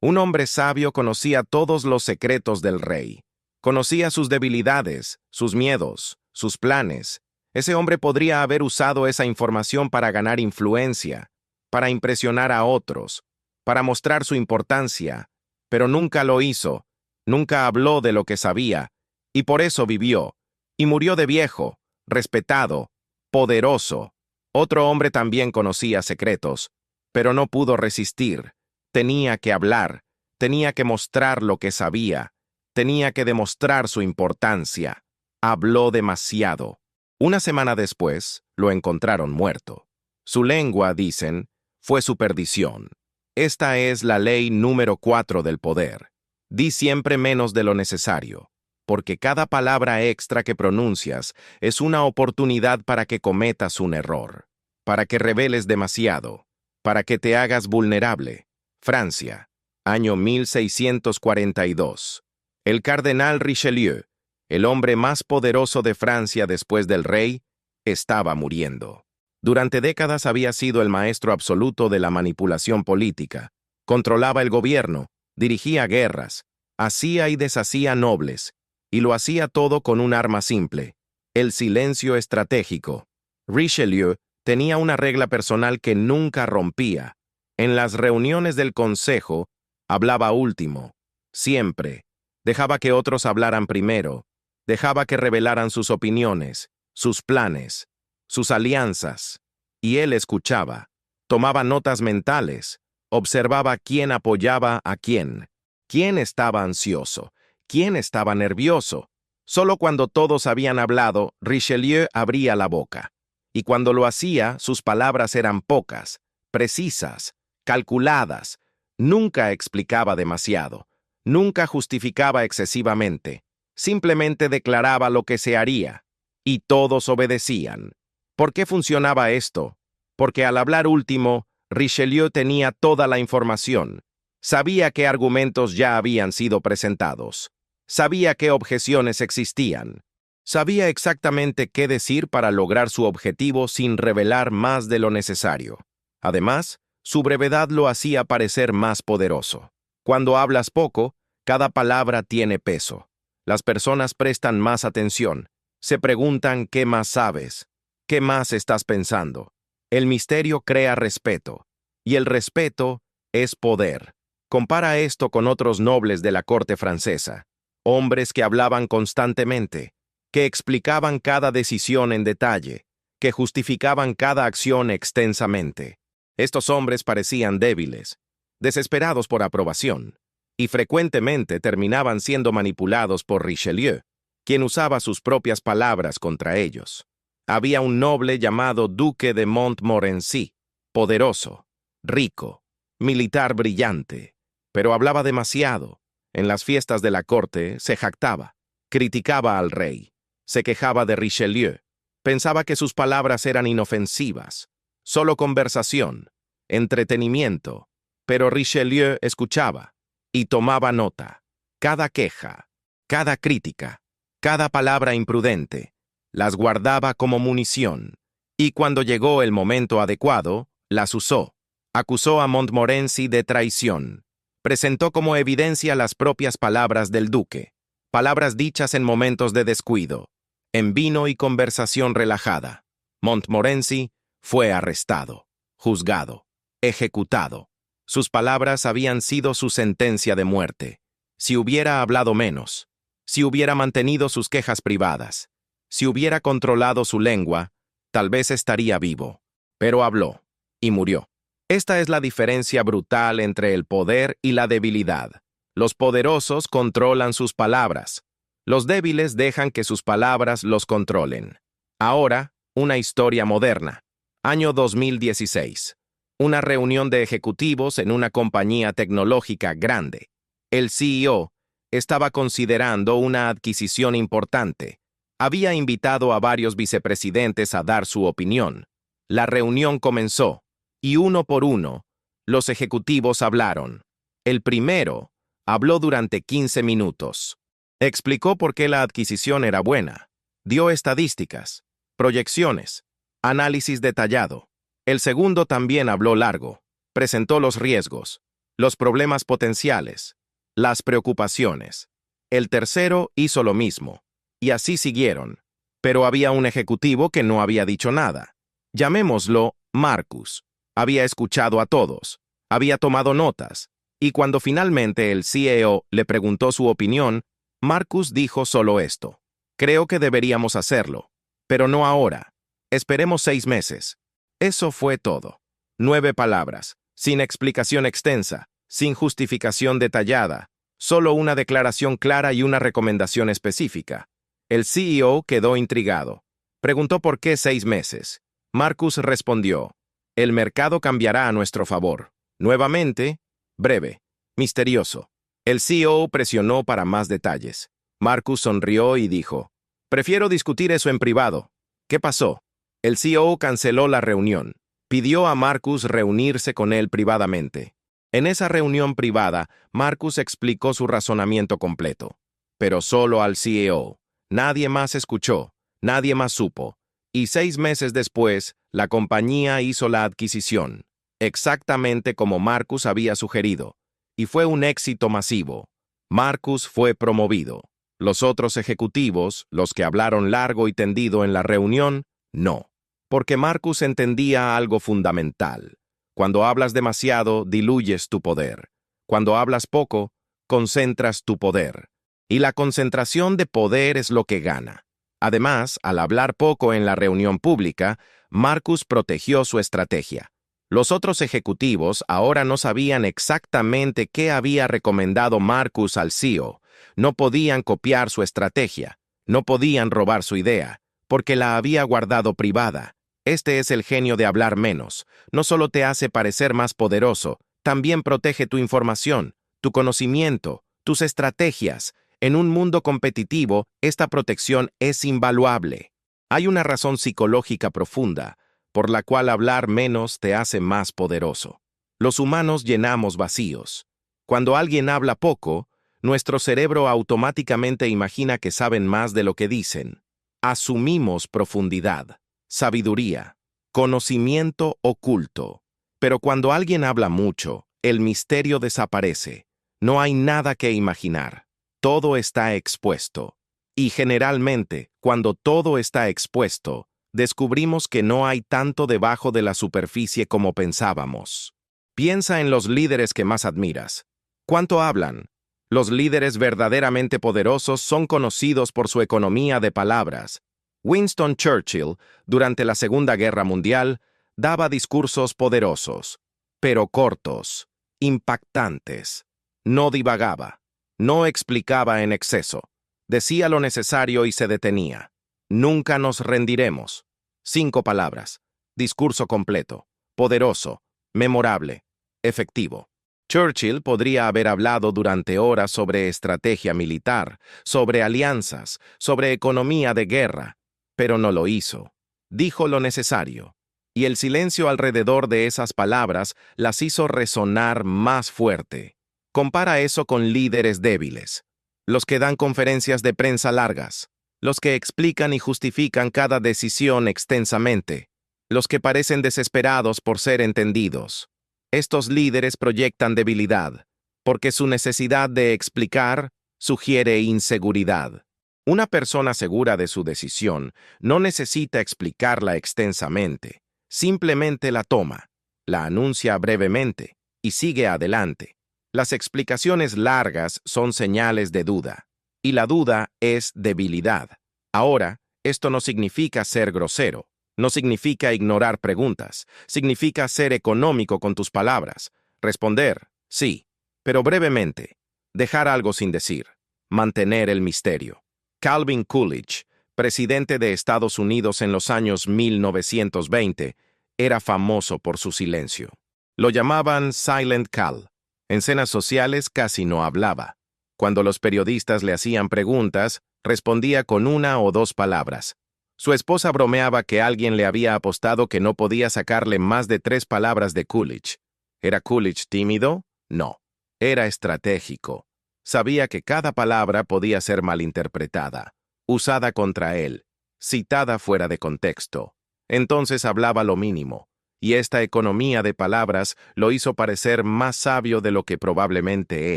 Un hombre sabio conocía todos los secretos del rey. Conocía sus debilidades, sus miedos, sus planes. Ese hombre podría haber usado esa información para ganar influencia, para impresionar a otros, para mostrar su importancia, pero nunca lo hizo, nunca habló de lo que sabía, y por eso vivió, y murió de viejo, respetado, poderoso. Otro hombre también conocía secretos, pero no pudo resistir. Tenía que hablar, tenía que mostrar lo que sabía, tenía que demostrar su importancia. Habló demasiado. Una semana después, lo encontraron muerto. Su lengua, dicen, fue su perdición. Esta es la ley número 4 del poder. Di siempre menos de lo necesario, porque cada palabra extra que pronuncias es una oportunidad para que cometas un error, para que reveles demasiado, para que te hagas vulnerable. Francia, año 1642. El cardenal Richelieu, el hombre más poderoso de Francia después del rey, estaba muriendo. Durante décadas había sido el maestro absoluto de la manipulación política. Controlaba el gobierno, dirigía guerras, hacía y deshacía nobles, y lo hacía todo con un arma simple: el silencio estratégico. Richelieu tenía una regla personal que nunca rompía. En las reuniones del consejo, hablaba último, siempre. Dejaba que otros hablaran primero. Dejaba que revelaran sus opiniones, sus planes, sus alianzas. Y él escuchaba. Tomaba notas mentales. Observaba quién apoyaba a quién. Quién estaba ansioso. Quién estaba nervioso. Solo cuando todos habían hablado, Richelieu abría la boca. Y cuando lo hacía, sus palabras eran pocas, precisas, calculadas. Nunca explicaba demasiado. Nunca justificaba excesivamente. Simplemente declaraba lo que se haría. Y todos obedecían. ¿Por qué funcionaba esto? Porque al hablar último, Richelieu tenía toda la información. Sabía qué argumentos ya habían sido presentados. Sabía qué objeciones existían. Sabía exactamente qué decir para lograr su objetivo sin revelar más de lo necesario. Además, su brevedad lo hacía parecer más poderoso. Cuando hablas poco, cada palabra tiene peso. Las personas prestan más atención. Se preguntan qué más sabes, qué más estás pensando. El misterio crea respeto, y el respeto es poder. Compara esto con otros nobles de la corte francesa, hombres que hablaban constantemente, que explicaban cada decisión en detalle, que justificaban cada acción extensamente. Estos hombres parecían débiles, desesperados por aprobación, y frecuentemente terminaban siendo manipulados por Richelieu, quien usaba sus propias palabras contra ellos. Había un noble llamado Duque de Montmorency, poderoso, rico, militar brillante, pero hablaba demasiado. En las fiestas de la corte se jactaba, criticaba al rey, se quejaba de Richelieu, pensaba que sus palabras eran inofensivas, solo conversación, entretenimiento, pero Richelieu escuchaba y tomaba nota. Cada queja, cada crítica, cada palabra imprudente, las guardaba como munición, y cuando llegó el momento adecuado, las usó. Acusó a Montmorency de traición. Presentó como evidencia las propias palabras del duque, palabras dichas en momentos de descuido, en vino y conversación relajada. Montmorency fue arrestado, juzgado, ejecutado. Sus palabras habían sido su sentencia de muerte. Si hubiera hablado menos, si hubiera mantenido sus quejas privadas, si hubiera controlado su lengua, tal vez estaría vivo. Pero habló, y murió. Esta es la diferencia brutal entre el poder y la debilidad. Los poderosos controlan sus palabras. Los débiles dejan que sus palabras los controlen. Ahora, una historia moderna. Año 2016. Una reunión de ejecutivos en una compañía tecnológica grande. El CEO estaba considerando una adquisición importante. Había invitado a varios vicepresidentes a dar su opinión. La reunión comenzó, y uno por uno, los ejecutivos hablaron. El primero habló durante 15 minutos. Explicó por qué la adquisición era buena. Dio estadísticas, proyecciones, análisis detallado. El segundo también habló largo. Presentó los riesgos. los problemas potenciales, las preocupaciones. El tercero hizo lo mismo, y así siguieron. Pero había un ejecutivo que no había dicho nada. Llamémoslo Marcus. Había escuchado a todos, había tomado notas, y cuando finalmente el CEO le preguntó su opinión, Marcus dijo solo esto: creo que deberíamos hacerlo, pero no ahora. Esperemos 6 meses. Eso fue todo. 9 palabras, sin explicación extensa, sin justificación detallada, solo una declaración clara y una recomendación específica. El CEO quedó intrigado. Preguntó por qué 6 meses. Marcus respondió: el mercado cambiará a nuestro favor. Nuevamente, breve, misterioso. El CEO presionó para más detalles. Marcus sonrió y dijo: prefiero discutir eso en privado. ¿Qué pasó? El CEO canceló la reunión. Pidió a Marcus reunirse con él privadamente. En esa reunión privada, Marcus explicó su razonamiento completo. Pero solo al CEO. Nadie más escuchó, nadie más supo. Y 6 meses después, la compañía hizo la adquisición, exactamente como Marcus había sugerido, y fue un éxito masivo. Marcus fue promovido. Los otros ejecutivos, los que hablaron largo y tendido en la reunión, no. Porque Marcus entendía algo fundamental. Cuando hablas demasiado, diluyes tu poder. Cuando hablas poco, concentras tu poder. Y la concentración de poder es lo que gana. Además, al hablar poco en la reunión pública, Marcus protegió su estrategia. Los otros ejecutivos ahora no sabían exactamente qué había recomendado Marcus al CEO. No podían copiar su estrategia, no podían robar su idea, porque la había guardado privada. Este es el genio de hablar menos. No solo te hace parecer más poderoso, también protege tu información, tu conocimiento, tus estrategias. En un mundo competitivo, esta protección es invaluable. Hay una razón psicológica profunda por la cual hablar menos te hace más poderoso. Los humanos llenamos vacíos. Cuando alguien habla poco, nuestro cerebro automáticamente imagina que saben más de lo que dicen. Asumimos profundidad, sabiduría, conocimiento oculto. Pero cuando alguien habla mucho, el misterio desaparece. No hay nada que imaginar. Todo está expuesto. Y generalmente, cuando todo está expuesto, descubrimos que no hay tanto debajo de la superficie como pensábamos. Piensa en los líderes que más admiras. ¿Cuánto hablan? Los líderes verdaderamente poderosos son conocidos por su economía de palabras. Winston Churchill, durante la Segunda Guerra Mundial, daba discursos poderosos, pero cortos, impactantes. No divagaba. No explicaba en exceso. Decía lo necesario y se detenía. Nunca nos rendiremos. 5 palabras. Discurso completo. Poderoso. Memorable. Efectivo. Churchill podría haber hablado durante horas sobre estrategia militar, sobre alianzas, sobre economía de guerra, pero no lo hizo. Dijo lo necesario. Y el silencio alrededor de esas palabras las hizo resonar más fuerte. Compara eso con líderes débiles, los que dan conferencias de prensa largas, los que explican y justifican cada decisión extensamente, los que parecen desesperados por ser entendidos. Estos líderes proyectan debilidad, porque su necesidad de explicar sugiere inseguridad. Una persona segura de su decisión no necesita explicarla extensamente, simplemente la toma, la anuncia brevemente y sigue adelante. Las explicaciones largas son señales de duda, y la duda es debilidad. Ahora, esto no significa ser grosero, no significa ignorar preguntas, significa ser económico con tus palabras, responder, sí, pero brevemente, dejar algo sin decir, mantener el misterio. Calvin Coolidge, presidente de Estados Unidos en los años 1920, era famoso por su silencio. Lo llamaban Silent Cal. En cenas sociales casi no hablaba. Cuando los periodistas le hacían preguntas, respondía con 1 o 2 palabras. Su esposa bromeaba que alguien le había apostado que no podía sacarle más de 3 palabras de Coolidge. ¿Era Coolidge tímido? No. Era estratégico. Sabía que cada palabra podía ser malinterpretada, usada contra él, citada fuera de contexto. Entonces hablaba lo mínimo, y esta economía de palabras lo hizo parecer más sabio de lo que probablemente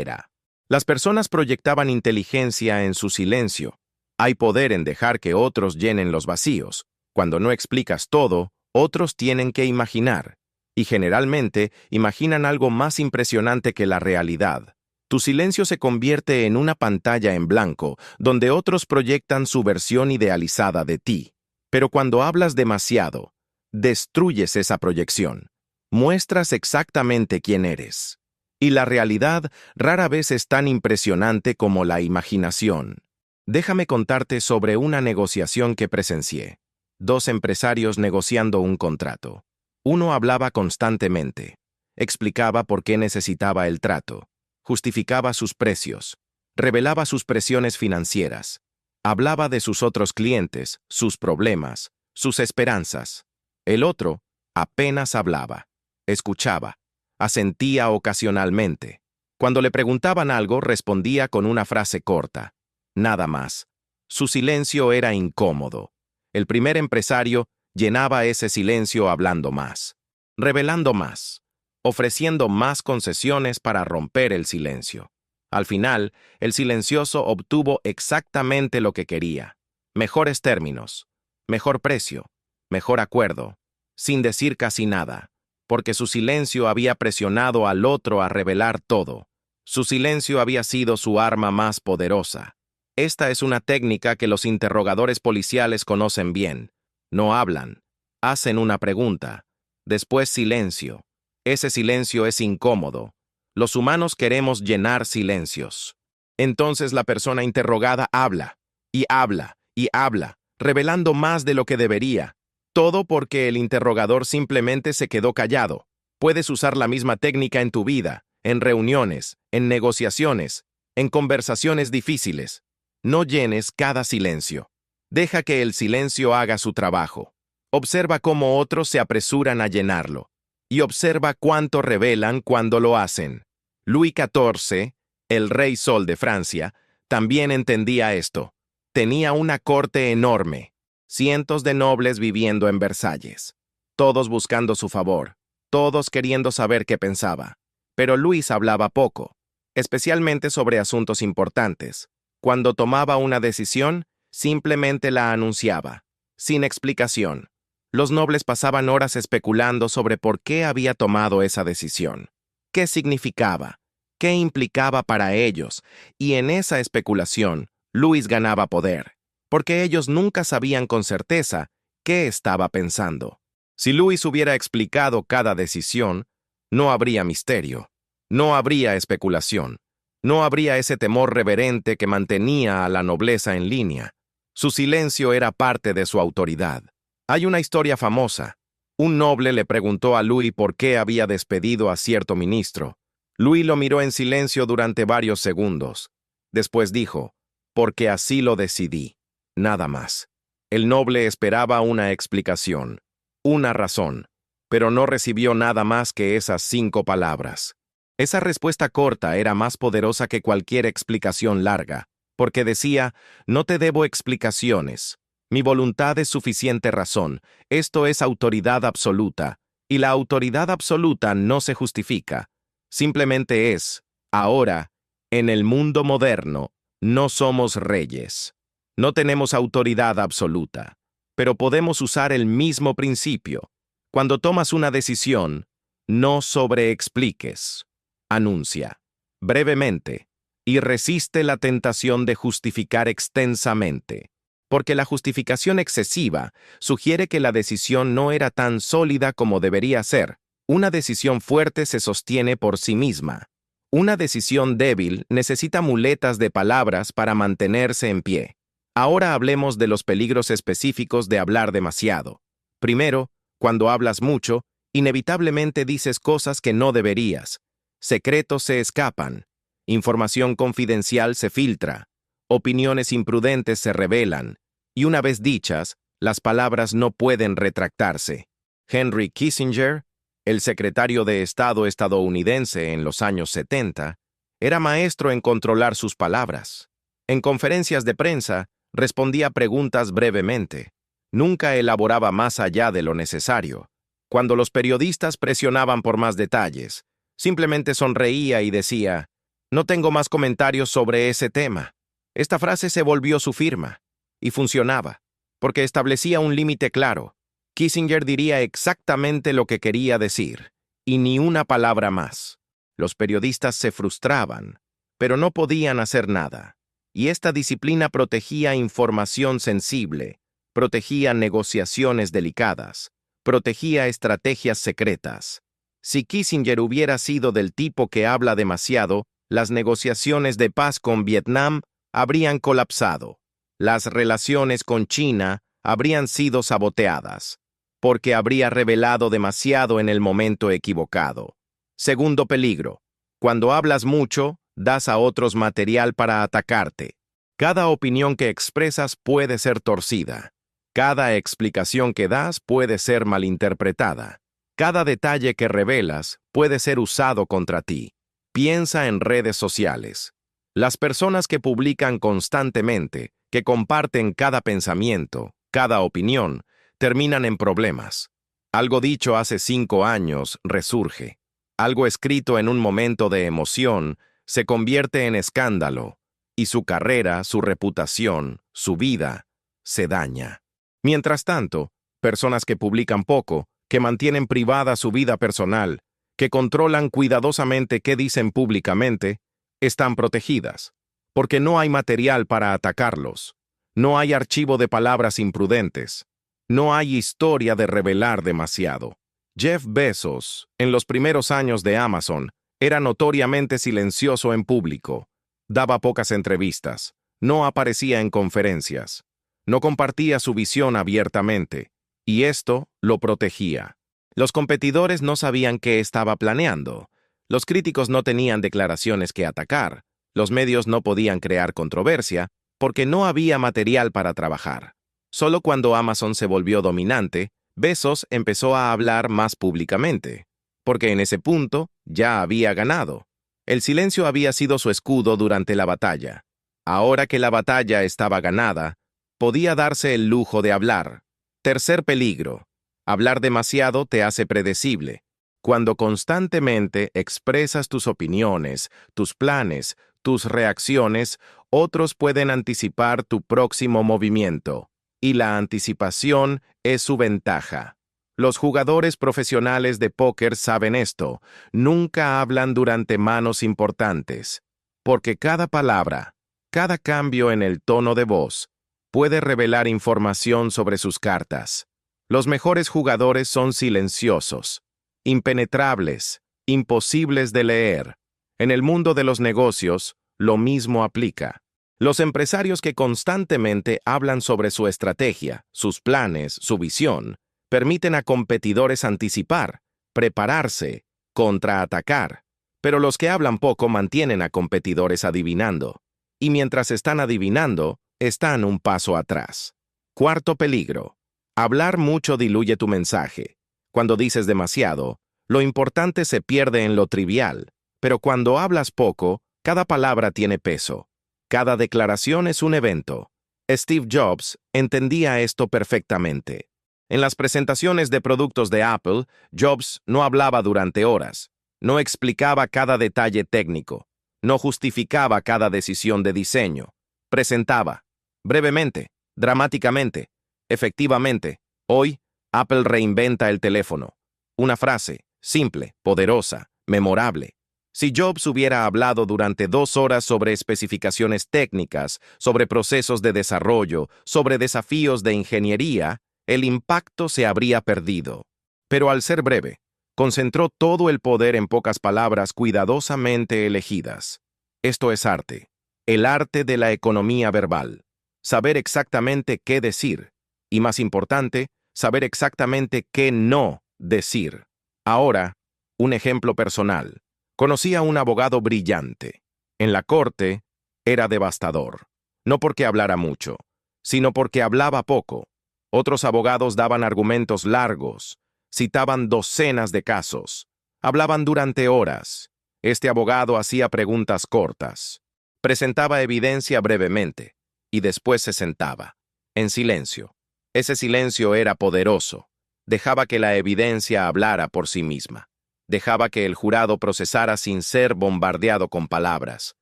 era. Las personas proyectaban inteligencia en su silencio. Hay poder en dejar que otros llenen los vacíos. Cuando no explicas todo, otros tienen que imaginar. Y generalmente imaginan algo más impresionante que la realidad. Tu silencio se convierte en una pantalla en blanco, donde otros proyectan su versión idealizada de ti. Pero cuando hablas demasiado, destruyes esa proyección. Muestras exactamente quién eres. Y la realidad rara vez es tan impresionante como la imaginación. Déjame contarte sobre una negociación que presencié. Dos empresarios negociando un contrato. Uno hablaba constantemente. Explicaba por qué necesitaba el trato. Justificaba sus precios. Revelaba sus presiones financieras. Hablaba de sus otros clientes, sus problemas, sus esperanzas. El otro apenas hablaba. Escuchaba. Asentía ocasionalmente. Cuando le preguntaban algo, respondía con una frase corta. Nada más. Su silencio era incómodo. El primer empresario llenaba ese silencio hablando más, revelando más, ofreciendo más concesiones para romper el silencio. Al final, el silencioso obtuvo exactamente lo que quería. Mejores términos, mejor precio, mejor acuerdo, sin decir casi nada, porque su silencio había presionado al otro a revelar todo. Su silencio había sido su arma más poderosa. Esta es una técnica que los interrogadores policiales conocen bien. No hablan, hacen una pregunta, después silencio. Ese silencio es incómodo. Los humanos queremos llenar silencios. Entonces la persona interrogada habla, y habla, y habla, revelando más de lo que debería. Todo porque el interrogador simplemente se quedó callado. Puedes usar la misma técnica en tu vida, en reuniones, en negociaciones, en conversaciones difíciles. No llenes cada silencio. Deja que el silencio haga su trabajo. Observa cómo otros se apresuran a llenarlo. Y observa cuánto revelan cuando lo hacen. Luis XIV, el rey Sol de Francia, también entendía esto. Tenía una corte enorme. Cientos de nobles viviendo en Versalles. Todos buscando su favor. Todos queriendo saber qué pensaba. Pero Luis hablaba poco, especialmente sobre asuntos importantes. Cuando tomaba una decisión, simplemente la anunciaba, sin explicación. Los nobles pasaban horas especulando sobre por qué había tomado esa decisión, qué significaba, qué implicaba para ellos, y en esa especulación, Luis ganaba poder, porque ellos nunca sabían con certeza qué estaba pensando. Si Luis hubiera explicado cada decisión, no habría misterio, no habría especulación. No habría ese temor reverente que mantenía a la nobleza en línea. Su silencio era parte de su autoridad. Hay una historia famosa. Un noble le preguntó a Louis por qué había despedido a cierto ministro. Louis lo miró en silencio durante varios segundos. Después dijo, porque así lo decidí. Nada más. El noble esperaba una explicación, una razón, pero no recibió nada más que esas 5 palabras. Esa respuesta corta era más poderosa que cualquier explicación larga, porque decía, no te debo explicaciones. Mi voluntad es suficiente razón. Esto es autoridad absoluta, y la autoridad absoluta no se justifica. Simplemente es, ahora, en el mundo moderno, no somos reyes. No tenemos autoridad absoluta, pero podemos usar el mismo principio. Cuando tomas una decisión, no sobreexpliques. Anuncia, brevemente, y resiste la tentación de justificar extensamente, porque la justificación excesiva sugiere que la decisión no era tan sólida como debería ser. Una decisión fuerte se sostiene por sí misma. Una decisión débil necesita muletas de palabras para mantenerse en pie. Ahora hablemos de los peligros específicos de hablar demasiado. Primero, cuando hablas mucho, inevitablemente dices cosas que no deberías. Secretos se escapan, información confidencial se filtra, opiniones imprudentes se revelan, y una vez dichas, las palabras no pueden retractarse. Henry Kissinger, el secretario de Estado estadounidense en los años 70, era maestro en controlar sus palabras. En conferencias de prensa, respondía preguntas brevemente. Nunca elaboraba más allá de lo necesario. Cuando los periodistas presionaban por más detalles, simplemente sonreía y decía, no tengo más comentarios sobre ese tema. Esta frase se volvió su firma, y funcionaba, porque establecía un límite claro. Kissinger diría exactamente lo que quería decir, y ni una palabra más. Los periodistas se frustraban, pero no podían hacer nada. Y esta disciplina protegía información sensible, protegía negociaciones delicadas, protegía estrategias secretas. Si Kissinger hubiera sido del tipo que habla demasiado, las negociaciones de paz con Vietnam habrían colapsado. Las relaciones con China habrían sido saboteadas, porque habría revelado demasiado en el momento equivocado. Segundo peligro. Cuando hablas mucho, das a otros material para atacarte. Cada opinión que expresas puede ser torcida. Cada explicación que das puede ser malinterpretada. Cada detalle que revelas puede ser usado contra ti. Piensa en redes sociales. Las personas que publican constantemente, que comparten cada pensamiento, cada opinión, terminan en problemas. Algo dicho hace 5 años resurge. Algo escrito en un momento de emoción se convierte en escándalo, y su carrera, su reputación, su vida, se daña. Mientras tanto, personas que publican poco, que mantienen privada su vida personal, que controlan cuidadosamente qué dicen públicamente, están protegidas, porque no hay material para atacarlos, no hay archivo de palabras imprudentes, no hay historia de revelar demasiado. Jeff Bezos, en los primeros años de Amazon, era notoriamente silencioso en público, daba pocas entrevistas, no aparecía en conferencias, no compartía su visión abiertamente, y esto lo protegía. Los competidores no sabían qué estaba planeando, los críticos no tenían declaraciones que atacar, los medios no podían crear controversia, porque no había material para trabajar. Solo cuando Amazon se volvió dominante, Bezos empezó a hablar más públicamente, porque en ese punto ya había ganado. El silencio había sido su escudo durante la batalla. Ahora que la batalla estaba ganada, podía darse el lujo de hablar. Tercer peligro. Hablar demasiado te hace predecible. Cuando constantemente expresas tus opiniones, tus planes, tus reacciones, otros pueden anticipar tu próximo movimiento. Y la anticipación es su ventaja. Los jugadores profesionales de póker saben esto. Nunca hablan durante manos importantes, porque cada palabra, cada cambio en el tono de voz, puede revelar información sobre sus cartas. Los mejores jugadores son silenciosos, impenetrables, imposibles de leer. En el mundo de los negocios, lo mismo aplica. Los empresarios que constantemente hablan sobre su estrategia, sus planes, su visión, permiten a competidores anticipar, prepararse, contraatacar. Pero los que hablan poco mantienen a competidores adivinando. Y mientras están adivinando, están un paso atrás. Cuarto peligro. Hablar mucho diluye tu mensaje. Cuando dices demasiado, lo importante se pierde en lo trivial. Pero cuando hablas poco, cada palabra tiene peso. Cada declaración es un evento. Steve Jobs entendía esto perfectamente. En las presentaciones de productos de Apple, Jobs no hablaba durante horas, no explicaba cada detalle técnico, no justificaba cada decisión de diseño. Presentaba, brevemente, dramáticamente, efectivamente. Hoy, Apple reinventa el teléfono. Una frase, simple, poderosa, memorable. Si Jobs hubiera hablado durante 2 horas sobre especificaciones técnicas, sobre procesos de desarrollo, sobre desafíos de ingeniería, el impacto se habría perdido. Pero al ser breve, concentró todo el poder en pocas palabras cuidadosamente elegidas. Esto es arte, el arte de la economía verbal. Saber exactamente qué decir, y más importante, saber exactamente qué no decir. Ahora, un ejemplo personal. Conocí a un abogado brillante. En la corte, era devastador. No porque hablara mucho, sino porque hablaba poco. Otros abogados daban argumentos largos, citaban docenas de casos, hablaban durante horas. Este abogado hacía preguntas cortas, presentaba evidencia brevemente, y después se sentaba, en silencio. Ese silencio era poderoso. Dejaba que la evidencia hablara por sí misma. Dejaba que el jurado procesara sin ser bombardeado con palabras.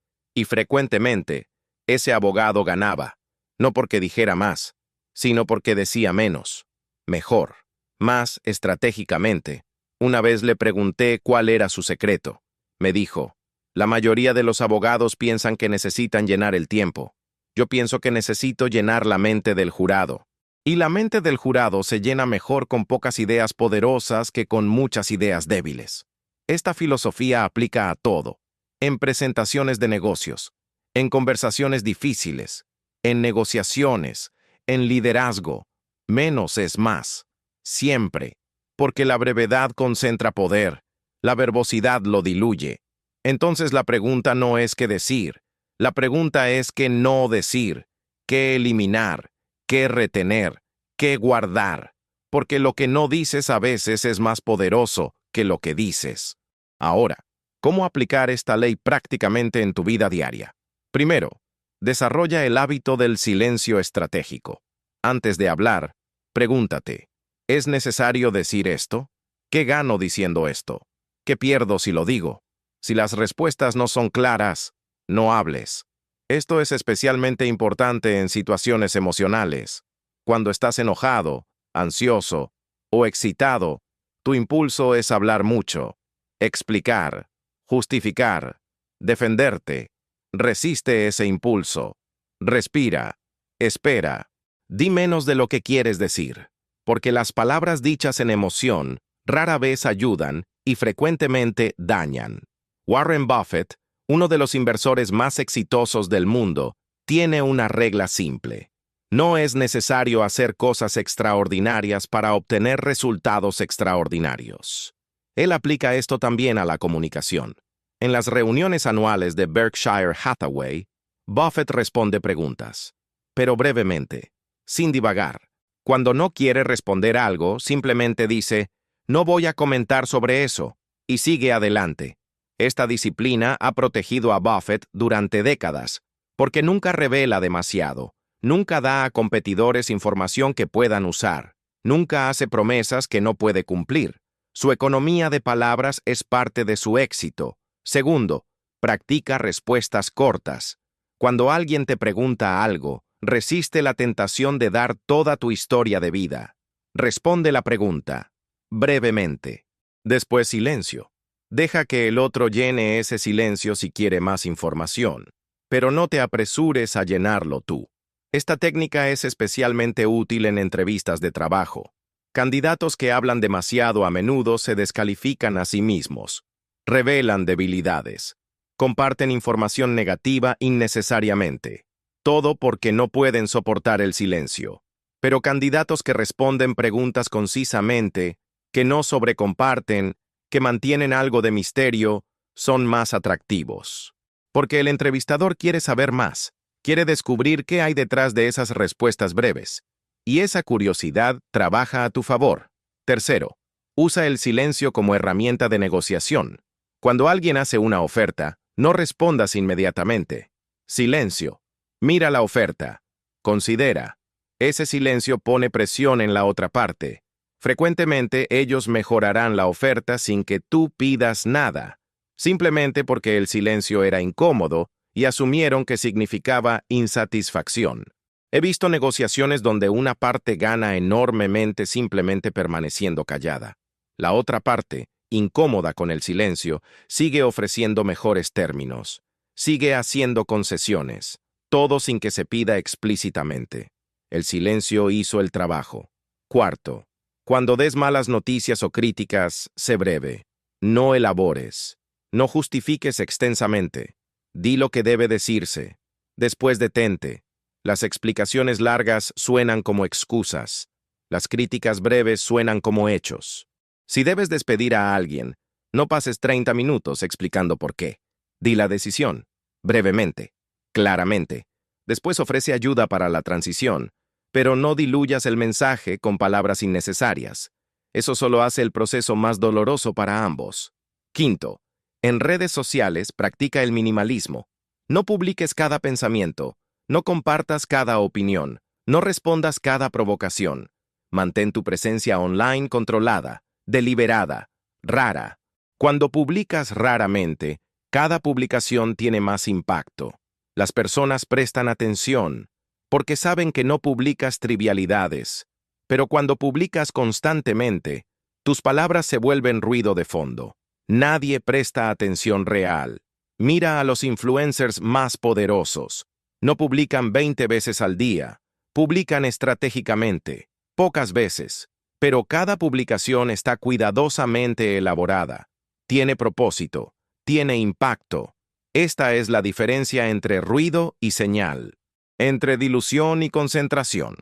Y frecuentemente, ese abogado ganaba, no porque dijera más, sino porque decía menos, mejor, más estratégicamente. Una vez le pregunté cuál era su secreto. Me dijo, la mayoría de los abogados piensan que necesitan llenar el tiempo. Yo pienso que necesito llenar la mente del jurado. Y la mente del jurado se llena mejor con pocas ideas poderosas que con muchas ideas débiles. Esta filosofía aplica a todo, en presentaciones de negocios, en conversaciones difíciles, en negociaciones, en liderazgo. Menos es más, siempre, porque la brevedad concentra poder, la verbosidad lo diluye. Entonces la pregunta no es qué decir, la pregunta es qué no decir, qué eliminar, qué retener, qué guardar, porque lo que no dices a veces es más poderoso que lo que dices. Ahora, ¿cómo aplicar esta ley prácticamente en tu vida diaria? Primero, desarrolla el hábito del silencio estratégico. Antes de hablar, pregúntate, ¿es necesario decir esto? ¿Qué gano diciendo esto? ¿Qué pierdo si lo digo? Si las respuestas no son claras, no hables. Esto es especialmente importante en situaciones emocionales. Cuando estás enojado, ansioso o excitado, tu impulso es hablar mucho, explicar, justificar, defenderte. Resiste ese impulso. Respira. Espera. Di menos de lo que quieres decir, porque las palabras dichas en emoción rara vez ayudan y frecuentemente dañan. Warren Buffett, uno de los inversores más exitosos del mundo, tiene una regla simple. No es necesario hacer cosas extraordinarias para obtener resultados extraordinarios. Él aplica esto también a la comunicación. En las reuniones anuales de Berkshire Hathaway, Buffett responde preguntas, pero brevemente, sin divagar. Cuando no quiere responder algo, simplemente dice, no voy a comentar sobre eso, y sigue adelante. Esta disciplina ha protegido a Buffett durante décadas, porque nunca revela demasiado, nunca da a competidores información que puedan usar, nunca hace promesas que no puede cumplir. Su economía de palabras es parte de su éxito. Segundo, practica respuestas cortas. Cuando alguien te pregunta algo, resiste la tentación de dar toda tu historia de vida. Responde la pregunta, brevemente. Después silencio. Deja que el otro llene ese silencio si quiere más información, pero no te apresures a llenarlo tú. Esta técnica es especialmente útil en entrevistas de trabajo. Candidatos que hablan demasiado a menudo se descalifican a sí mismos, revelan debilidades, comparten información negativa innecesariamente, todo porque no pueden soportar el silencio. Pero candidatos que responden preguntas concisamente, que no sobrecomparten, que mantienen algo de misterio, son más atractivos. Porque el entrevistador quiere saber más, quiere descubrir qué hay detrás de esas respuestas breves. Y esa curiosidad trabaja a tu favor. Tercero, usa el silencio como herramienta de negociación. Cuando alguien hace una oferta, no respondas inmediatamente. Silencio. Mira la oferta. Considera. Ese silencio pone presión en la otra parte. Frecuentemente ellos mejorarán la oferta sin que tú pidas nada, simplemente porque el silencio era incómodo y asumieron que significaba insatisfacción. He visto negociaciones donde una parte gana enormemente simplemente permaneciendo callada. La otra parte, incómoda con el silencio, sigue ofreciendo mejores términos, sigue haciendo concesiones, todo sin que se pida explícitamente. El silencio hizo el trabajo. Cuarto, cuando des malas noticias o críticas, sé breve. No elabores. No justifiques extensamente. Di lo que debe decirse. Después detente. Las explicaciones largas suenan como excusas. Las críticas breves suenan como hechos. Si debes despedir a alguien, no pases 30 minutos explicando por qué. Di la decisión, brevemente, claramente. Después ofrece ayuda para la transición, pero no diluyas el mensaje con palabras innecesarias. Eso solo hace el proceso más doloroso para ambos. Quinto, en redes sociales practica el minimalismo. No publiques cada pensamiento, no compartas cada opinión, no respondas cada provocación. Mantén tu presencia online controlada, deliberada, rara. Cuando publicas raramente, cada publicación tiene más impacto. Las personas prestan atención, porque saben que no publicas trivialidades. Pero cuando publicas constantemente, tus palabras se vuelven ruido de fondo. Nadie presta atención real. Mira a los influencers más poderosos. No publican 20 veces al día. Publican estratégicamente, pocas veces, pero cada publicación está cuidadosamente elaborada. Tiene propósito, tiene impacto. Esta es la diferencia entre ruido y señal, entre dilución y concentración.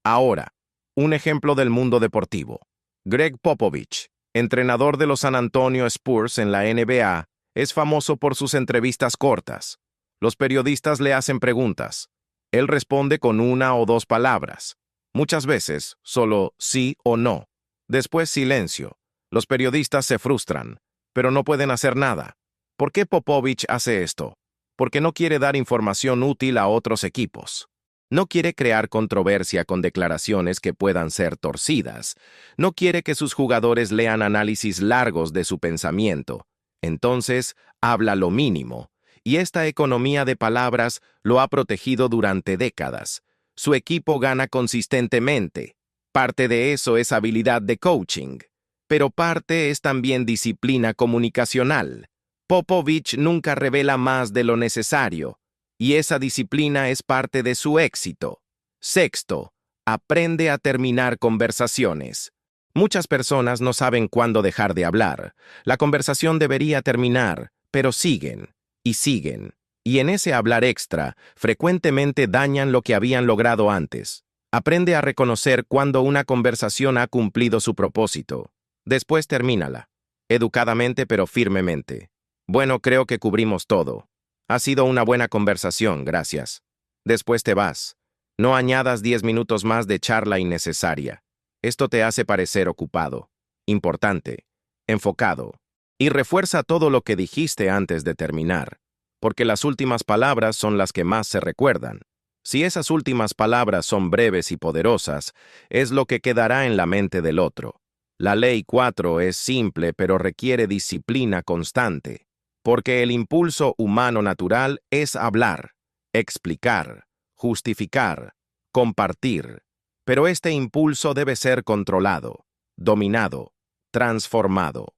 Ahora, un ejemplo del mundo deportivo. Greg Popovich, entrenador de los San Antonio Spurs en la NBA, es famoso por sus entrevistas cortas. Los periodistas le hacen preguntas. Él responde con una o dos palabras. Muchas veces, solo sí o no. Después silencio. Los periodistas se frustran, pero no pueden hacer nada. ¿Por qué Popovich hace esto? Porque no quiere dar información útil a otros equipos. No quiere crear controversia con declaraciones que puedan ser torcidas. No quiere que sus jugadores lean análisis largos de su pensamiento. Entonces, habla lo mínimo. Y esta economía de palabras lo ha protegido durante décadas. Su equipo gana consistentemente. Parte de eso es habilidad de coaching, pero parte es también disciplina comunicacional. Popovich nunca revela más de lo necesario, y esa disciplina es parte de su éxito. Sexto, aprende a terminar conversaciones. Muchas personas no saben cuándo dejar de hablar. La conversación debería terminar, pero siguen, y siguen. Y en ese hablar extra, frecuentemente dañan lo que habían logrado antes. Aprende a reconocer cuando una conversación ha cumplido su propósito. Después termínala, educadamente pero firmemente. Bueno, creo que cubrimos todo. Ha sido una buena conversación, gracias. Después te vas. No añadas 10 minutos más de charla innecesaria. Esto te hace parecer ocupado, importante, enfocado. Y refuerza todo lo que dijiste antes de terminar, porque las últimas palabras son las que más se recuerdan. Si esas últimas palabras son breves y poderosas, es lo que quedará en la mente del otro. La ley 4 es simple, pero requiere disciplina constante, porque el impulso humano natural es hablar, explicar, justificar, compartir. Pero este impulso debe ser controlado, dominado, transformado.